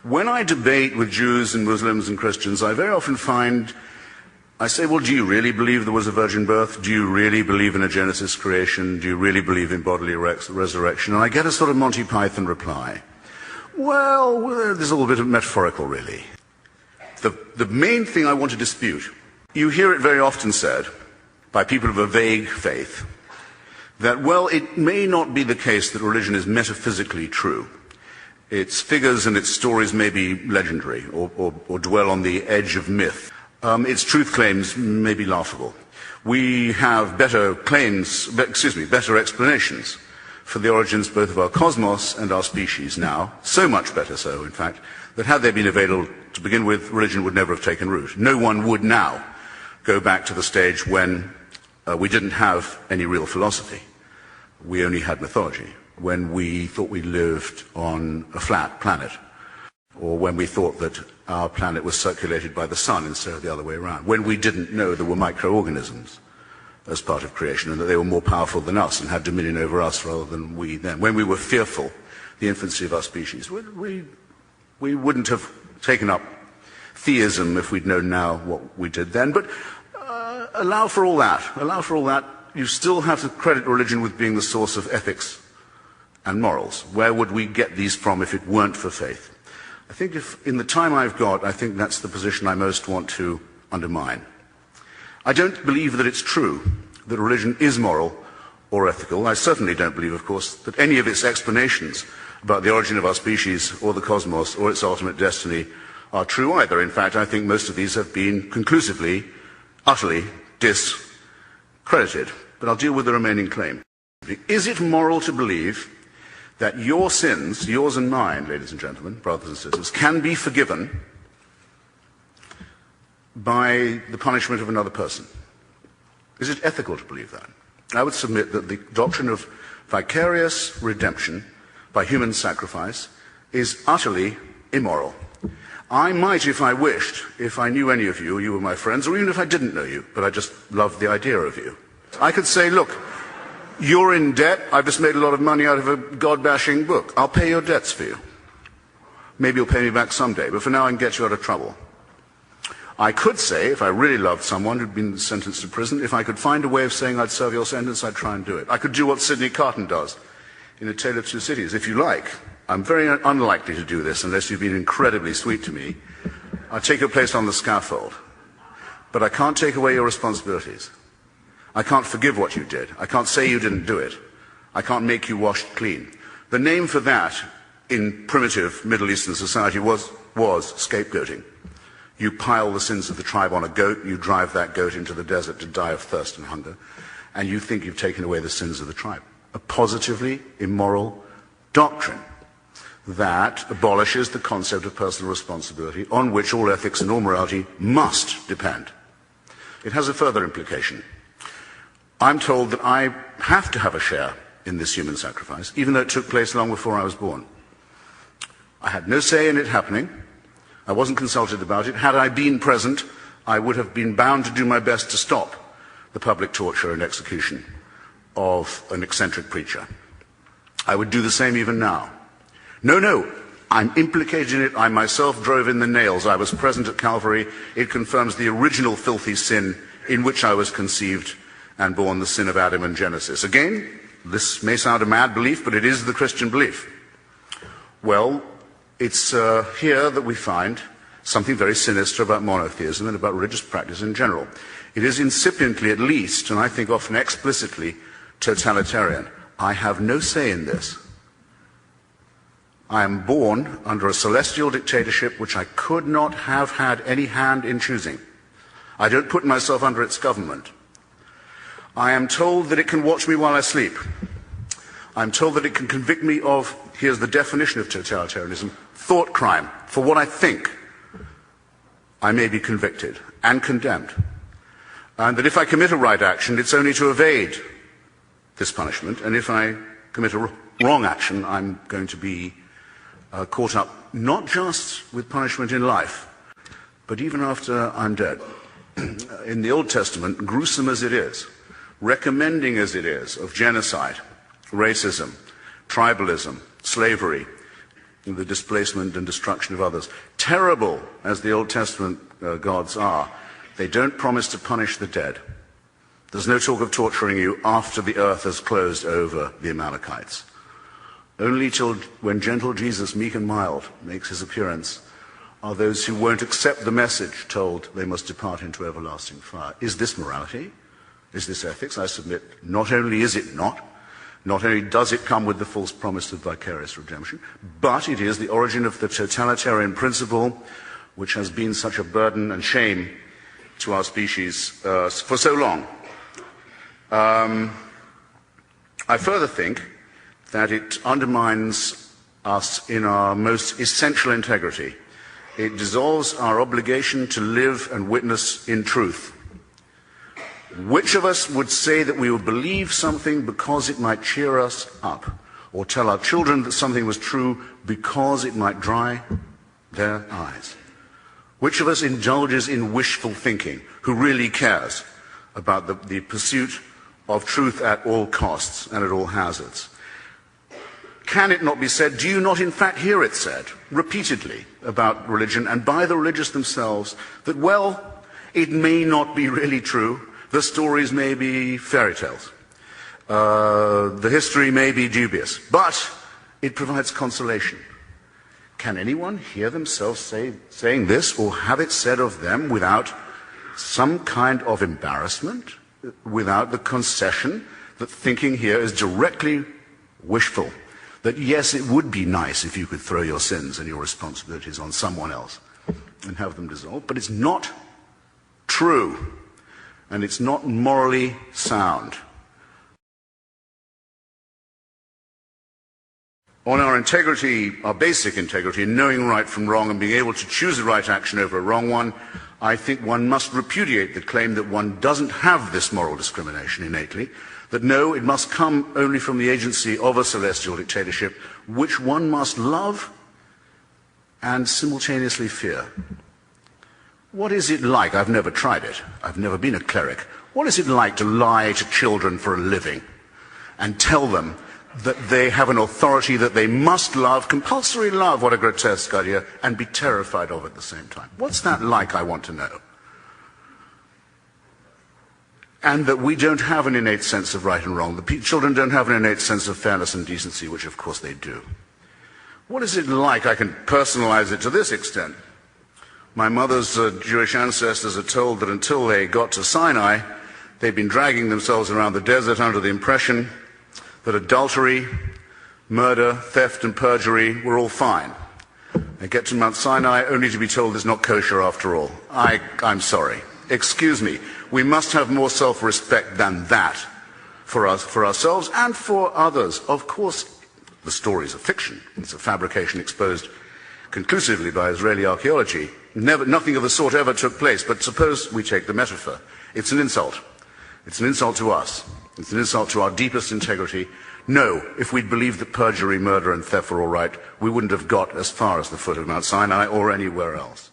When I debate with Jews and Muslims and Christians, I very often find, I say, well, do you really believe there was a virgin birth? Do you really believe in a Genesis creation? Do you really believe in bodily resurrection? And I get a sort of Monty Python reply. Well, there's a little bit of metaphorical, really. The main thing I want to dispute, you hear it very often said by people of a vague faith, that, well, it may not be the case that religion is metaphysically true. Its figures and its stories may be legendary or dwell on the edge of myth. Its truth claims may be laughable. We have better explanations for the origins both of our cosmos and our species now, so much better so, in fact, that had they been available to begin with, religion would never have taken root. No one would now go back to the stage when we didn't have any real philosophy. We only had mythology. When we thought we lived on a flat planet, or when we thought that our planet was circulated by the sun instead of the other way around, when we didn't know there were microorganisms as part of creation and that they were more powerful than us and had dominion over us rather than we them, when we were fearful, the infancy of our species, we wouldn't have taken up theism if we'd known now what we did then. But allow for all that, you still have to credit religion with being the source of ethics and morals. Where would we get these from if it weren't for faith? I think if, in the time I've got, I think that's the position I most want to undermine. I don't believe that it's true that religion is moral or ethical. I certainly don't believe, of course, that any of its explanations about the origin of our species or the cosmos or its ultimate destiny are true either. In fact, I think most of these have been conclusively, utterly discredited. But I'll deal with the remaining claim. Is it moral to believe that your sins, yours and mine, ladies and gentlemen, brothers and sisters, can be forgiven by the punishment of another person? Is it ethical to believe that? I would submit that the doctrine of vicarious redemption by human sacrifice is utterly immoral. I might, if I wished, if I knew any of you, or you were my friends, or even if I didn't know you, but I just loved the idea of you, I could say, look, you're in debt. I've just made a lot of money out of a God-bashing book. I'll pay your debts for you. Maybe you'll pay me back someday, but for now I can get you out of trouble. I could say, if I really loved someone who'd been sentenced to prison, if I could find a way of saying I'd serve your sentence, I'd try and do it. I could do what Sidney Carton does in A Tale of Two Cities. If you like, I'm very unlikely to do this unless you've been incredibly sweet to me. I'll take your place on the scaffold. But I can't take away your responsibilities. I can't forgive what you did. I can't say you didn't do it. I can't make you washed clean. The name for that in primitive Middle Eastern society was scapegoating. You pile the sins of the tribe on a goat, you drive that goat into the desert to die of thirst and hunger, and you think you've taken away the sins of the tribe. A positively immoral doctrine that abolishes the concept of personal responsibility on which all ethics and all morality must depend. It has a further implication. I'm told that I have to have a share in this human sacrifice, even though it took place long before I was born. I had no say in it happening. I wasn't consulted about it. Had I been present, I would have been bound to do my best to stop the public torture and execution of an eccentric preacher. I would do the same even now. No, I'm implicated in it. I myself drove in the nails. I was present at Calvary. It confirms the original filthy sin in which I was conceived and born, the sin of Adam in Genesis. Again, this may sound a mad belief, but it is the Christian belief. Well, it's here that we find something very sinister about monotheism and about religious practice in general. It is incipiently, at least, and I think often explicitly, totalitarian. I have no say in this. I am born under a celestial dictatorship which I could not have had any hand in choosing. I don't put myself under its government. I am told that it can watch me while I sleep. I'm told that it can convict me of, here's the definition of totalitarianism, thought crime. For what I think, I may be convicted and condemned. And that if I commit a right action, it's only to evade this punishment. And if I commit a wrong action, I'm going to be caught up not just with punishment in life, but even after I'm dead. In the Old Testament, gruesome as it is, recommending as it is of genocide, racism, tribalism, slavery, the displacement and destruction of others. Terrible as the Old Testament gods are, they don't promise to punish the dead. There's no talk of torturing you after the earth has closed over the Amalekites. Only till when gentle Jesus, meek and mild, makes his appearance, are those who won't accept the message told they must depart into everlasting fire. Is this morality? Is this ethics? I submit, not only is it not only does it come with the false promise of vicarious redemption, but it is the origin of the totalitarian principle which has been such a burden and shame to our species for so long. I further think that it undermines us in our most essential integrity. It dissolves our obligation to live and witness in truth. Which of us would say that we would believe something because it might cheer us up, or tell our children that something was true because it might dry their eyes? Which of us indulges in wishful thinking, who really cares about the pursuit of truth at all costs and at all hazards? Can it not be said, do you not in fact hear it said repeatedly about religion and by the religious themselves that, well, it may not be really true, the stories may be fairy tales, the history may be dubious, but it provides consolation? Can anyone hear themselves saying this or have it said of them without some kind of embarrassment, without the concession that thinking here is directly wishful? That yes, it would be nice if you could throw your sins and your responsibilities on someone else and have them dissolved, but it's not true, and it's not morally sound. On our integrity, our basic integrity in knowing right from wrong and being able to choose the right action over a wrong one, I think one must repudiate the claim that one doesn't have this moral discrimination innately, that no, it must come only from the agency of a celestial dictatorship, which one must love and simultaneously fear. What is it like? I've never tried it. I've never been a cleric. What is it like to lie to children for a living and tell them that they have an authority that they must love, compulsory love, what a grotesque idea, and be terrified of at the same time? What's that like, I want to know? And that we don't have an innate sense of right and wrong. The children don't have an innate sense of fairness and decency, which of course they do. What is it like? I can personalize it to this extent. My mother's Jewish ancestors are told that until they got to Sinai, they'd been dragging themselves around the desert under the impression that adultery, murder, theft and perjury were all fine. They get to Mount Sinai only to be told it's not kosher after all. I'm sorry. Excuse me. We must have more self-respect than that for ourselves and for others. Of course, the stories are fiction. It's a fabrication exposed conclusively by Israeli archaeology. Nothing of the sort ever took place, but suppose we take the metaphor. It's an insult. It's an insult to us. It's an insult to our deepest integrity. No, if we'd believed that perjury, murder and theft were all right, we wouldn't have got as far as the foot of Mount Sinai or anywhere else.